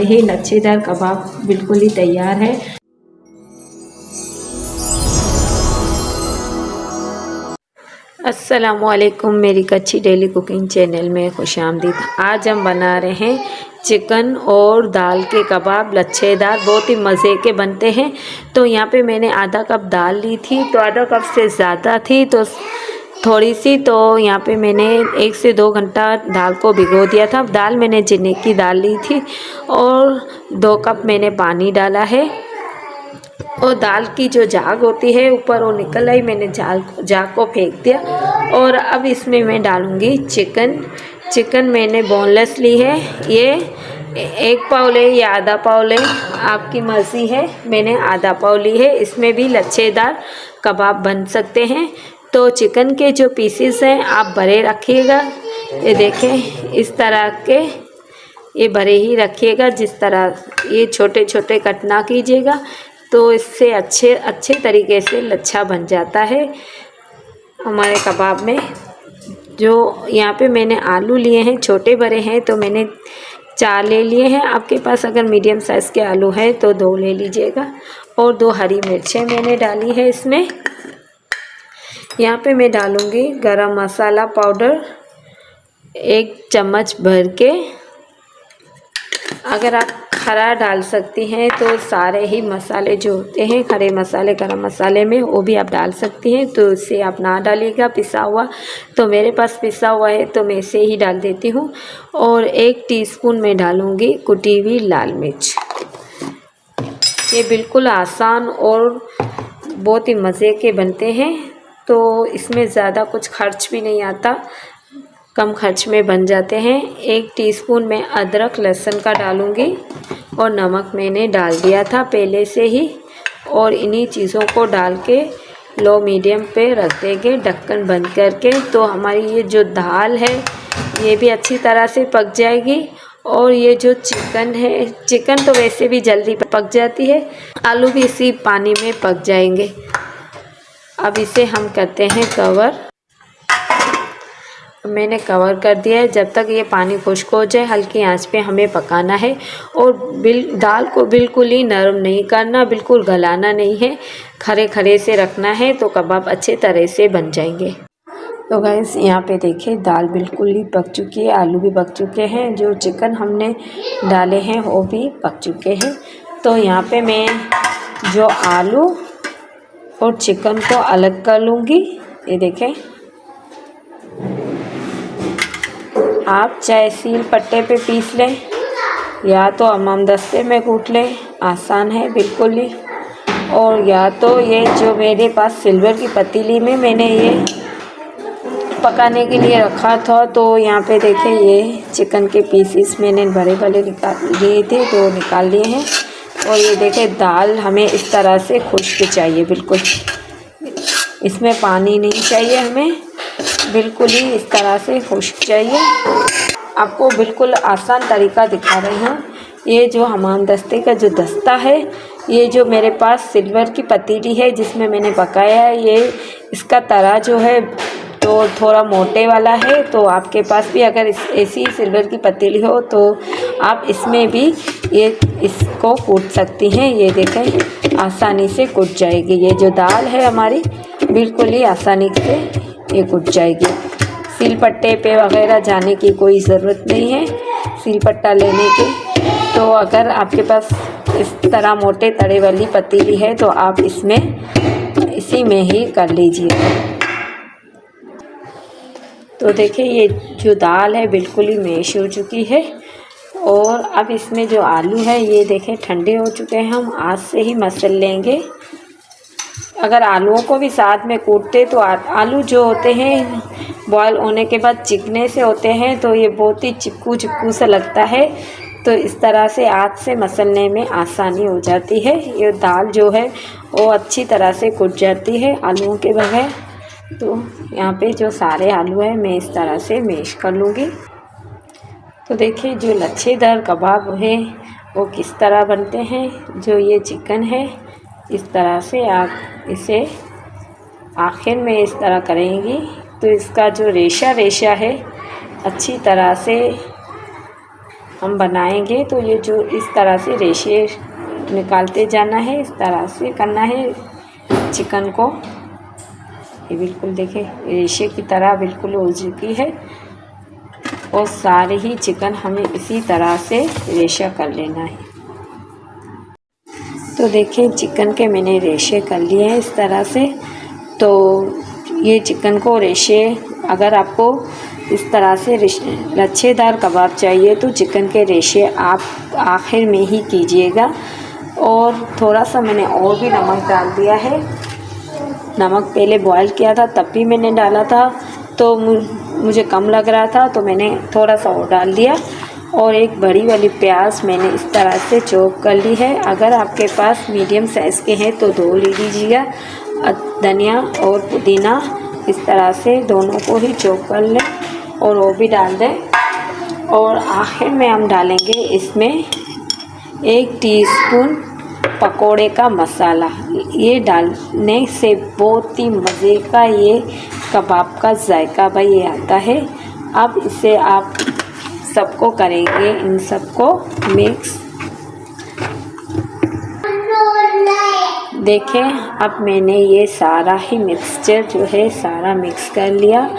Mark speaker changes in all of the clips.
Speaker 1: ये लच्छेदार कबाब बिल्कुल ही तैयार है। अस्सलामुअलैकुम, मेरी कच्ची डेली कुकिंग चैनल में खुशामदीद। आज हम बना रहे हैं चिकन और दाल के कबाब लच्छेदार, बहुत ही मज़े के बनते हैं। तो यहाँ पे मैंने आधा कप दाल ली थी, तो आधा कप से ज़्यादा थी तो थोड़ी सी, तो यहाँ पे मैंने 1 से 2 घंटा दाल को भिगो दिया था। दाल मैंने चने की दाल ली थी और 2 कप मैंने पानी डाला है। और दाल की जो झाग होती है ऊपर वो निकल आई, मैंने झाग को फेंक दिया। और अब इसमें मैं डालूँगी चिकन मैंने बोनलेस ली है। ये 1 पाव ले या आधा पाव ले, आपकी मर्ज़ी है। मैंने आधा पाव ली है। इसमें भी लच्छेदार कबाब बन सकते हैं। तो चिकन के जो पीसेस हैं आप बड़े रखिएगा, ये देखें इस तरह के, ये बड़े ही रखिएगा। जिस तरह ये छोटे छोटे कट ना कीजिएगा, तो इससे अच्छे तरीके से लच्छा बन जाता है हमारे कबाब में। जो यहाँ पे मैंने आलू लिए हैं, छोटे बड़े हैं, तो मैंने 4 ले लिए हैं। आपके पास अगर मीडियम साइज़ के आलू हैं तो 2 ले लीजिएगा। और 2 हरी मिर्चें मैंने डाली है इसमें। यहाँ पे मैं डालूँगी गरम मसाला पाउडर 1 चम्मच भर के। अगर आप खरा डाल सकती हैं तो सारे ही मसाले जो होते हैं खड़े मसाले गरम मसाले में, वो भी आप डाल सकती हैं। तो इसे आप ना डालिएगा पिसा हुआ, तो मेरे पास पिसा हुआ है तो मैं इसे ही डाल देती हूँ। और 1 टीस्पून मैं डालूँगी कुटी हुई लाल मिर्च। ये बिल्कुल आसान और बहुत ही मज़े के बनते हैं। तो इसमें ज़्यादा कुछ खर्च भी नहीं आता, कम खर्च में बन जाते हैं। 1 टीस्पून मैं अदरक लहसुन का डालूँगी और नमक मैंने डाल दिया था पहले से ही। और इन्हीं चीज़ों को डाल के लो मीडियम पे रख देंगे ढक्कन बंद करके। तो हमारी ये जो दाल है ये भी अच्छी तरह से पक जाएगी। और ये जो चिकन है, चिकन तो वैसे भी जल्दी पक जाती है, आलू भी इसी पानी में पक जाएंगे। अब इसे हम करते हैं कवर। मैंने कवर कर दिया है। जब तक ये पानी खुश्क हो जाए हल्की आंच पे हमें पकाना है। और दाल को बिल्कुल ही नरम नहीं करना, बिल्कुल गलाना नहीं है, खरे खरे से रखना है, तो कबाब अच्छे तरह से बन जाएंगे। तो गाइस यहाँ पे देखिए दाल बिल्कुल ही पक चुकी है, आलू भी पक चुके हैं, जो चिकन हमने डाले हैं वो भी पक चुके हैं। तो यहाँ पे मैं जो आलू और चिकन को अलग कर लूँगी। ये देखें, आप चाहे सील पट्टे पे पीस लें या तो हमामदस्ते में कूट लें, आसान है बिल्कुल ही। और या तो ये जो मेरे पास सिल्वर की पतीली में मैंने ये पकाने के लिए रखा था, तो यहाँ पे देखें ये चिकन के पीसेस मैंने बड़े बड़े निकाल लिए थे, तो निकाल लिए हैं। और ये देखें दाल हमें इस तरह से खुश्क चाहिए, बिल्कुल इसमें पानी नहीं चाहिए, हमें बिल्कुल ही इस तरह से खुश्क चाहिए। आपको बिल्कुल आसान तरीका दिखा रही हूँ। ये जो हमामदस्ते का जो दस्ता है, ये जो मेरे पास सिल्वर की पतीली है जिसमें मैंने पकाया है, ये इसका तरा जो है तो थोड़ा मोटे वाला है। तो आपके पास भी अगर ऐसी सिल्वर की पतीली हो तो आप इसमें भी ये इसको कूट सकती हैं। ये देखें आसानी से कूट जाएगी। ये जो दाल है हमारी बिल्कुल ही आसानी से ये कूट जाएगी। सिलपट्टे पे वगैरह जाने की कोई ज़रूरत नहीं है सिलपट्टा लेने की। तो अगर आपके पास इस तरह मोटे तड़े वाली पतीली है तो आप इसी में ही कर लीजिए। तो देखिए ये जो दाल है बिल्कुल ही मैश हो चुकी है। और अब इसमें जो आलू है ये देखें ठंडे हो चुके हैं, हम हाथ से ही मसल लेंगे। अगर आलूओं को भी साथ में कूटते तो आलू जो होते हैं बॉयल होने के बाद चिकने से होते हैं, तो ये बहुत ही चिपकू सा लगता है। तो इस तरह से हाथ से मसलने में आसानी हो जाती है। ये दाल जो है वो अच्छी तरह से कूट जाती है आलूओं के बगैर। तो यहाँ पे जो सारे आलू हैं मैं इस तरह से मैश कर लूँगी। तो देखिए जो लच्छेदार कबाब है वो किस तरह बनते हैं। जो ये चिकन है इस तरह से आप इसे आखिर में इस तरह करेंगी तो इसका जो रेशा है अच्छी तरह से हम बनाएंगे तो ये जो इस तरह से रेशे निकालते जाना है, इस तरह से करना है चिकन को। ये बिल्कुल देखें रेशे की तरह बिल्कुल हो चुकी है और सारे ही चिकन हमें इसी तरह से रेशा कर लेना है। तो देखें चिकन के मैंने रेशे कर लिए हैं इस तरह से। तो ये चिकन को रेशे, अगर आपको इस तरह से लच्छेदार कबाब चाहिए तो चिकन के रेशे आप आखिर में ही कीजिएगा। और थोड़ा सा मैंने और भी नमक डाल दिया है। नमक पहले बॉईल किया था तब भी मैंने डाला था, तो मुझे कम लग रहा था तो मैंने थोड़ा सा और डाल दिया। और एक बड़ी वाली प्याज मैंने इस तरह से चॉप कर ली है। अगर आपके पास मीडियम साइज़ के हैं तो 2 ले लीजिएगा। धनिया और पुदीना इस तरह से दोनों को ही चॉप कर लें और वो भी डाल दें। और आखिर में हम डालेंगे इसमें 1 टीस्पून पकोड़े का मसाला। ये डालने से बहुत ही मज़े का ये कबाब का जायका भाई ये आता है। अब इसे आप सबको करेंगे, इन सबको मिक्स। देखें अब मैंने ये सारा ही मिक्सचर जो है सारा मिक्स कर लिया।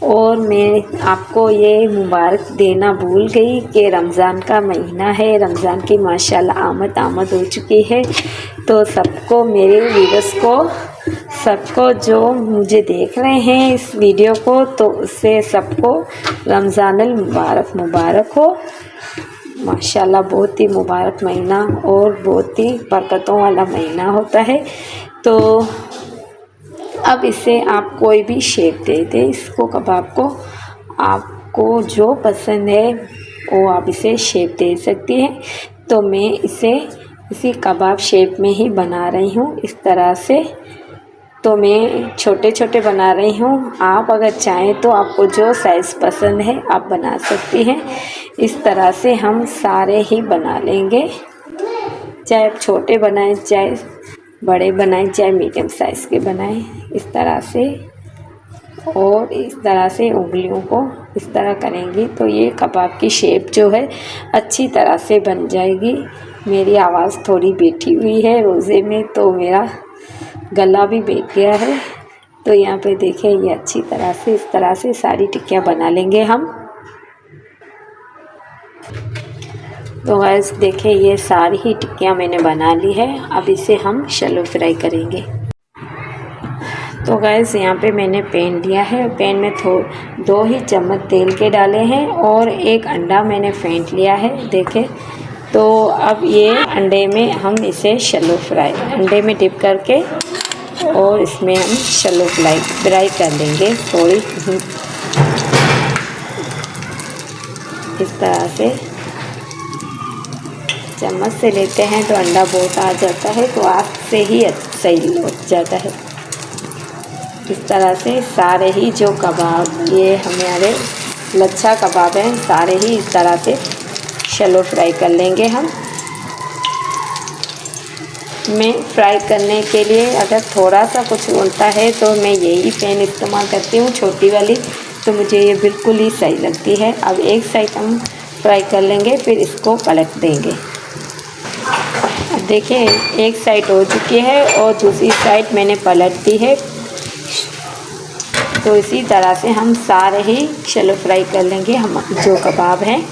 Speaker 1: और मैं आपको ये मुबारक देना भूल गई कि रमज़ान का महीना है, रमज़ान की माशाल्लाह आमद हो चुकी है। तो सबको, मेरे व्यूअर्स को, सबको जो मुझे देख रहे हैं इस वीडियो को, तो उससे सबको रमज़ानुल मुबारक हो। माशाल्लाह बहुत ही मुबारक महीना और बहुत ही बरकतों वाला महीना होता है। तो अब इसे आप कोई भी शेप दे दें, इसको कबाब को आपको जो पसंद है वो आप इसे शेप दे सकती हैं। तो मैं इसे इसी कबाब शेप में ही बना रही हूँ इस तरह से। तो मैं छोटे छोटे बना रही हूँ। आप अगर चाहें तो आपको जो साइज़ पसंद है आप बना सकती हैं। इस तरह से हम सारे ही बना लेंगे, चाहे आप छोटे बनाएं, चाहे बड़े बनाएं, चाहे मीडियम साइज़ के बनाएं, इस तरह से। और इस तरह से उंगलियों को इस तरह करेंगी तो ये कबाब की शेप जो है अच्छी तरह से बन जाएगी। मेरी आवाज़ थोड़ी बैठी हुई है रोज़े में, तो मेरा गला भी बैठ गया है। तो यहाँ पे देखें ये अच्छी तरह से इस तरह से सारी टिक्कियाँ बना लेंगे हम। तो गाइस देखें ये सारी ही टिक्कियाँ मैंने बना ली है। अब इसे हम शैलो फ्राई करेंगे। तो गाइस यहाँ पे मैंने पैन लिया है, पैन में 2 ही चम्मच तेल के डाले हैं और 1 अंडा मैंने फेंट लिया है। देखें तो अब ये अंडे में हम इसे शैलो फ्राई अंडे में डिप करके और इसमें हम शैलो फ्राई कर लेंगे थोड़ी इस तरह से। चम्मच से लेते हैं तो अंडा बहुत आ जाता है, तो आग से ही सही हो जाता है। इस तरह से सारे ही जो कबाब ये हमारे लच्छा कबाब हैं सारे ही इस तरह से शैलो फ्राई कर लेंगे हम। मैं फ्राई करने के लिए अगर थोड़ा सा कुछ होता है तो मैं यही पैन इस्तेमाल करती हूँ, छोटी वाली, तो मुझे ये बिल्कुल ही सही लगती है। अब एक साइड हम फ्राई कर लेंगे, फिर इसको पलट देंगे। अब देखिए एक साइड हो चुकी है और दूसरी साइड मैंने पलट दी है। तो इसी तरह से हम सारे ही शैलो फ्राई कर लेंगे हम जो कबाब हैं।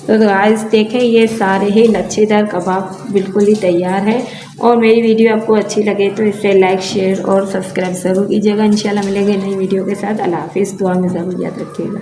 Speaker 1: तो गाइस देखें ये सारे ही लच्छेदार कबाब बिल्कुल ही तैयार है। और मेरी वीडियो आपको अच्छी लगे तो इसे लाइक, शेयर और सब्सक्राइब ज़रूर कीजिएगा। इंशाल्लाह मिलेंगे नई वीडियो के साथ। अल्लाह हाफिज़। दुआ में ज़रूर याद रखिएगा।